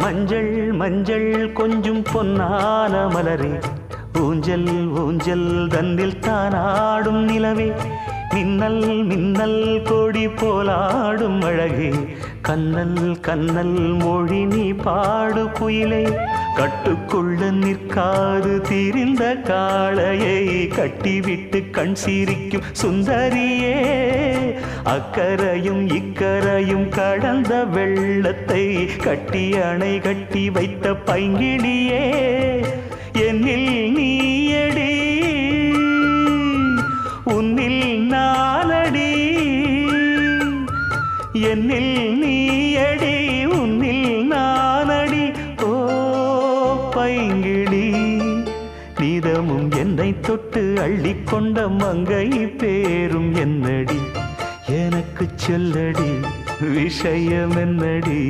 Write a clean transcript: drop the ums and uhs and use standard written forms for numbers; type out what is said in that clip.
மஞ்சள் மஞ்சள் கொஞ்சம் பொன்னான மலரே, ஊஞ்சல் ஊஞ்சல் தன்னில் தானாடும் நிலவே, மின்னல் மின்னல் கொடி போலாடும் அழகே, கண்ணல் கண்ணல் மொழி நீ பாடு குயிலே, கட்டுக்குள்ள நிற்காது திரிந்த காளையை கட்டிவிட்டு கண் சிரிக்கும் சுந்தரியே, அக்கரையும் இக்கரையும் கடந்த வெள்ளத்தை கட்டி அணை கட்டி வைத்த பைங்கிளியே, என்னில் நீயடி உன்னில் நானடி, என்னில் நீயடி உன்னில் நானடி. ஓ பைங்கிளி, நீதமும் என்னை தொட்டு அள்ளிக்கொண்ட மங்கை பேரும் என்னடி, எனக்கு சொல்லடி விஷயம் என்னடி.